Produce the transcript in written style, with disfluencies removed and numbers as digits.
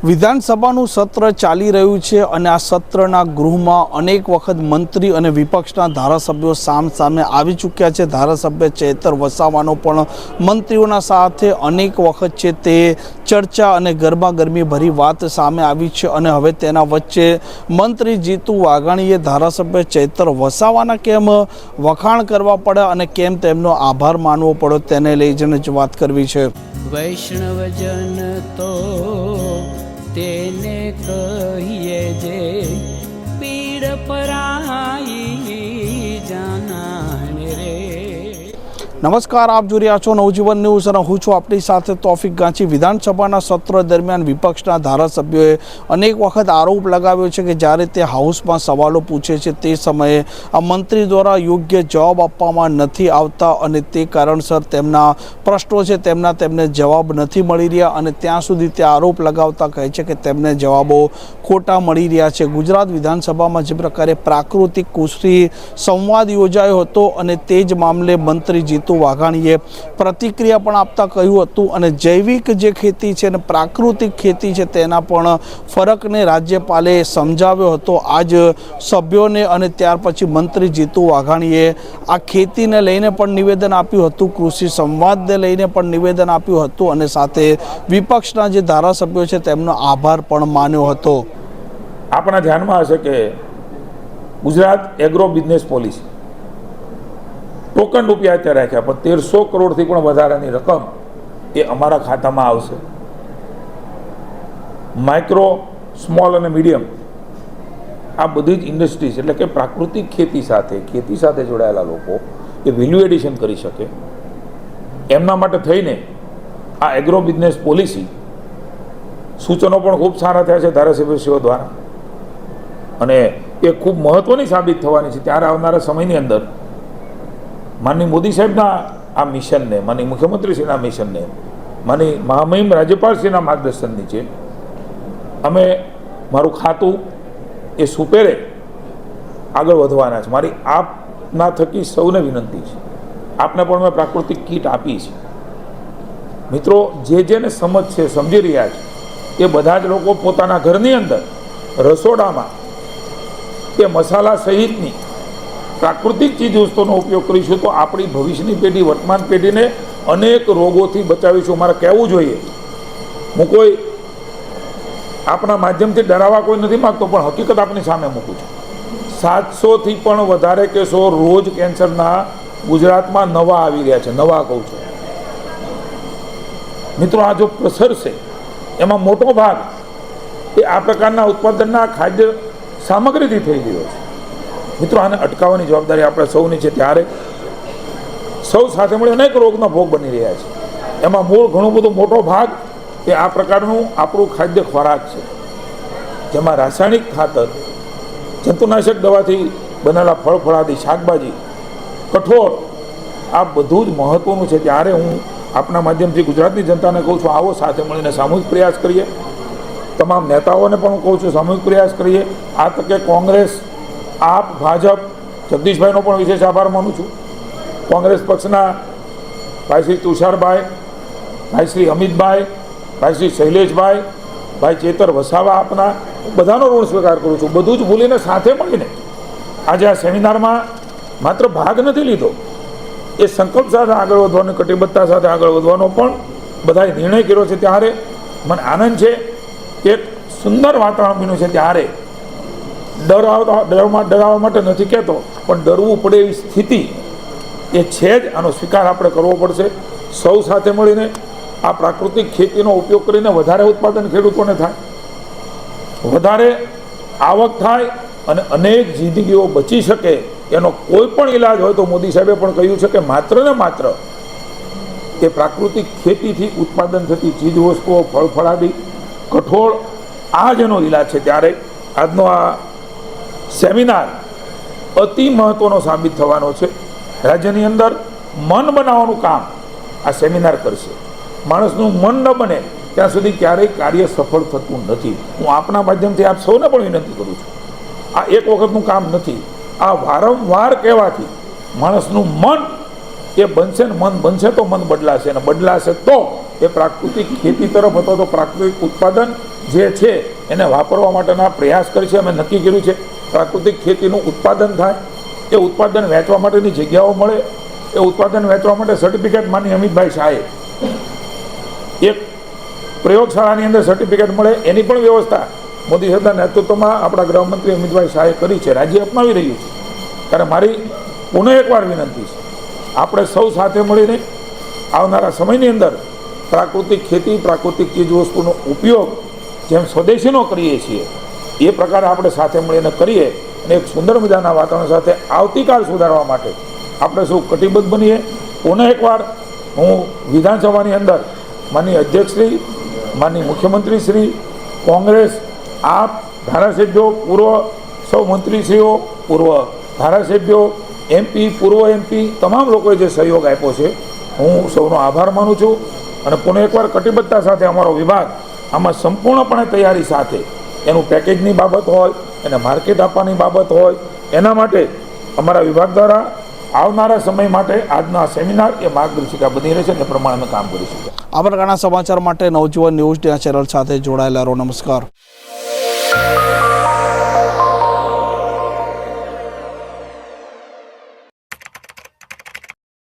વિધાનસભાનું સત્ર ચાલી રહ્યું છે અને આ સત્રના ગૃહમાં અનેક વખત મંત્રી અને વિપક્ષના ધારાસભ્યો સામે આવી ચૂક્યા છે। ધારાસભ્ય ચેતર વસાવાનો પણ મંત્રીઓના સાથે અનેક વખત છે તે ચર્ચા અને ગરમાગરમી ભરી વાત સામે આવી છે અને હવે તેના વચ્ચે મંત્રી જીતુ વાઘાણીએ ધારાસભ્ય ચેતર વસાવાના કેમ વખાણ કરવા પડે અને કેમ તેમનો આભાર માનવો પડ્યો તેને લઈ જઈને જ વાત કરવી છે। વૈષ્ણવજન તો તેને કહીએ જે પીડ પરાઈ જાનાને રે। નમસ્કાર, આપ જોઈ રહ્યા છો નવજીવન ન્યૂઝ અને હું છું આપણી સાથે તોફિક ગાંચી। વિધાનસભાના સત્ર દરમિયાન વિપક્ષના ધારાસભ્યોએ અનેક વખત આરોપ લગાવ્યો છે કે જ્યારે તે હાઉસમાં સવાલો પૂછે છે તે સમયે આ મંત્રી દ્વારા યોગ્ય જવાબ આપવામાં નથી આવતા અને તે કારણસર તેમના પ્રશ્નો છે તેમને જવાબ નથી મળી રહ્યા અને ત્યાં સુધી તે આરોપ લગાવતા કહે છે કે તેમને જવાબો ખોટા મળી રહ્યા છે। ગુજરાત વિધાનસભામાં જે પ્રકારે પ્રાકૃતિક કુસ્તી સંવાદ યોજાયો હતો અને તે જ મામલે મંત્રી જીતુ વાઘાણીએ પ્રતિક્રિયા પણ આપતા કહ્યું હતું અને જૈવિક જે ખેતી છે અને પ્રાકૃતિક ખેતી છે તેના પણ ફરકને રાજ્યપાલે સમજાવ્યો હતો આજ સભ્યોને અને ત્યાર પછી મંત્રી જીતુ વાઘાણીએ આ ખેતીને લઈને પણ નિવેદન આપ્યું હતું, કૃષિ સંવાદને લઈને પણ નિવેદન આપ્યું હતું અને સાથે વિપક્ષના જે ધારાસભ્યો છે તેમનો આભાર પણ માન્યો હતો। આપણા ધ્યાનમાં હશે કે Gujarat agro business policy token રૂપિયા અત્યારે રાખ્યા પણ 1300 કરોડથી પણ વધારાની રકમ એ અમારા ખાતામાં આવશે। માઇક્રો, સ્મોલ અને મીડિયમ આ બધી જ ઇન્ડસ્ટ્રીઝ એટલે કે પ્રાકૃતિક ખેતી સાથે જોડાયેલા લોકો એ વેલ્યુ એડિશન કરી શકે એમના માટે થઈને આ એગ્રો બિઝનેસ પોલિસી સૂચનો પણ ખૂબ સારા થયા છે ધારાસભ્યશ્રીઓ દ્વારા અને એ ખૂબ મહત્વની સાબિત થવાની છે। ત્યારે આવનારા સમયની અંદર માનનીય મોદી સાહેબના આ મિશનને, માનનીય મુખ્યમંત્રીશ્રીના મિશનને, માનનીય મહામહિમ રાજ્યપાલશ્રીના માર્ગદર્શન નીચે અમે મારું ખાતું એ સુપેરે આગળ વધવાના છે। મારી આપના થકી સૌને વિનંતી છે, આપને પણ મેં પ્રાકૃતિક કીટ આપી છે। મિત્રો જેને સમજ છે, સમજી રહ્યા છે એ બધા જ લોકો પોતાના ઘરની અંદર રસોડામાં એ મસાલા સહિતની પ્રાકૃતિક ચીજ વસ્તુનો ઉપયોગ કરીશું તો આપણી ભવિષ્યની પેઢી, વર્તમાન પેઢીને અનેક રોગોથી બચાવીશું। મારે કહેવું જોઈએ, હું કોઈ આપણા માધ્યમથી ડરાવવા કોઈ નથી માગતો પણ હકીકત આપની સામે મૂકું છું। 700થી પણ વધારે કેસો રોજ કેન્સરના ગુજરાતમાં નવા આવી રહ્યા છે, નવા કહું છું। મિત્રો આ જો પ્રસરશે એમાં મોટો ભાગ એ આ પ્રકારના ઉત્પાદનના ખાદ્ય સામગ્રીથી થઈ રહ્યો છે। મિત્રો આને અટકાવવાની જવાબદારી આપણે સૌની છે। ત્યારે સૌ સાથે મળી અનેક રોગના ભોગ બની રહ્યા છે। એમાં મૂળ ઘણો બધો મોટો ભાગ એ આ પ્રકારનું આપણું ખાદ્ય ખોરાક છે જેમાં રાસાયણિક ખાતર, જંતુનાશક દવાથી બનેલા ફળ ફળાદી, શાકભાજી, કઠોળ આ બધું જ મહત્વનું છે। ત્યારે હું આપના માધ્યમથી ગુજરાતની જનતાને કહું છું, આવો સાથે મળીને સામૂહિક પ્રયાસ કરીએ। તમામ નેતાઓને પણ હું કહું છું સામૂહિક પ્રયાસ કરીએ। આ તકે કોંગ્રેસ, આપ, ભાજપ, જગદીશભાઈનો પણ વિશેષ આભાર માનું છું। કોંગ્રેસ પક્ષના ભાઈ શ્રી તુષારભાઈ, ભાઈ શ્રી અમિતભાઈ, ભાઈ શ્રી શૈલેષભાઈ, ભાઈ ચેતર વસાવા, આપના બધાનો ઋણ સ્વીકાર કરું છું। બધું જ ભૂલીને સાથે મળીને આજે આ સેમિનારમાં માત્ર ભાગ નથી લીધો, એ સંકલ્પ સાથે આગળ વધવાનો, કટિબદ્ધતા સાથે આગળ વધવાનો પણ બધાએ નિર્ણય કર્યો છે। ત્યારે મને આનંદ છે કે એક સુંદર વાતાવરણ બન્યું છે। ત્યારે ડરાવવા માટે નથી કહેતો પણ ડરવું પડે એવી સ્થિતિ એ છે જ, આનો સ્વીકાર આપણે કરવો પડશે। સૌ સાથે મળીને આ પ્રાકૃતિક ખેતીનો ઉપયોગ કરીને વધારે ઉત્પાદન ખેડૂતોને થાય, વધારે આવક થાય અને અનેક જિંદગીઓ બચી શકે એનો કોઈ પણ ઈલાજ હોય તો મોદી સાહેબે પણ કહ્યું છે કે માત્ર ને માત્ર એ પ્રાકૃતિક ખેતીથી ઉત્પાદન થતી ચીજ વસ્તુઓ, ફળ ફળાદી, કઠોળ આ જ એનો ઈલાજ છે। ત્યારે આજનો આ સેમિનાર અતિ મહત્વનો સાબિત થવાનો છે। રાજ્યની અંદર મન બનાવવાનું કામ આ સેમિનાર કરશે। માણસનું મન ન બને ત્યાં સુધી ક્યારેય કાર્ય સફળ થતું નથી। હું આપના માધ્યમથી આપ સૌને પણ વિનંતી કરું છું, આ એક વખતનું કામ નથી, આ વારંવાર કહેવાથી માણસનું મન એ બનશે ને મન બનશે તો મન બદલાશે અને બદલાશે તો એ પ્રાકૃતિક ખેતી તરફ અથવા તો પ્રાકૃતિક ઉત્પાદન જે છે એને વાપરવા માટેના પ્રયાસ કરી છે. અમે નક્કી કર્યું છે પ્રાકૃતિક ખેતીનું ઉત્પાદન થાય, એ ઉત્પાદન વેચવા માટેની જગ્યાઓ મળે, એ ઉત્પાદન વેચવા માટે સર્ટિફિકેટ માની અમિતભાઈ શાહે એક પ્રયોગશાળાની અંદર સર્ટિફિકેટ મળે એની પણ વ્યવસ્થા મોદી સરકારના નેતૃત્વમાં આપણા ગૃહમંત્રી અમિતભાઈ શાહે કરી છે. રાજ્ય અપનાવી રહ્યું છે. ત્યારે મારી પુનઃ એકવાર વિનંતી છે, આપણે સૌ સાથે મળીને આવનારા સમયની અંદર પ્રાકૃતિક ખેતી, પ્રાકૃતિક ચીજવસ્તુનો ઉપયોગ જેમ સ્વદેશીનો કરીએ છીએ એ પ્રકારે આપણે સાથે મળીને કરીએ અને એક સુંદર મજાના વાતાવરણ સાથે આવતીકાલ સુધારવા માટે આપણે સૌ કટિબદ્ધ બનીએ. પુનઃ એકવાર હું વિધાનસભાની અંદર માનનીય અધ્યક્ષશ્રી, માનનીય મુખ્યમંત્રીશ્રી, કોંગ્રેસ, આપ, ધારાસભ્યો, પૂર્વ સૌ મંત્રીશ્રીઓ, પૂર્વ ધારાસભ્યો, MP, પૂર્વ MP તમામ લોકોએ જે સહયોગ આપ્યો છે હું સૌનો આભાર માનું છું. અને પુનઃ એકવાર કટિબદ્ધતા સાથે અમારો વિભાગ આમાં સંપૂર્ણપણે તૈયારી સાથે એનું પેકેજની બાબત હોય, એને માર્કેટ આપવાની બાબત હોય, એના માટે અમારા વિભાગ દ્વારા આવનારા સમય માટે આજનો આ સેમિનાર એ માર્ગદર્શિકા બની રહેશે અને એ પ્રમાણે અમે કામ કરીશું. આ પ્રકારના સમાચાર માટે નવજીવન ન્યૂઝ ચેનલ સાથે જોડાયેલા રહો. નમસ્કાર.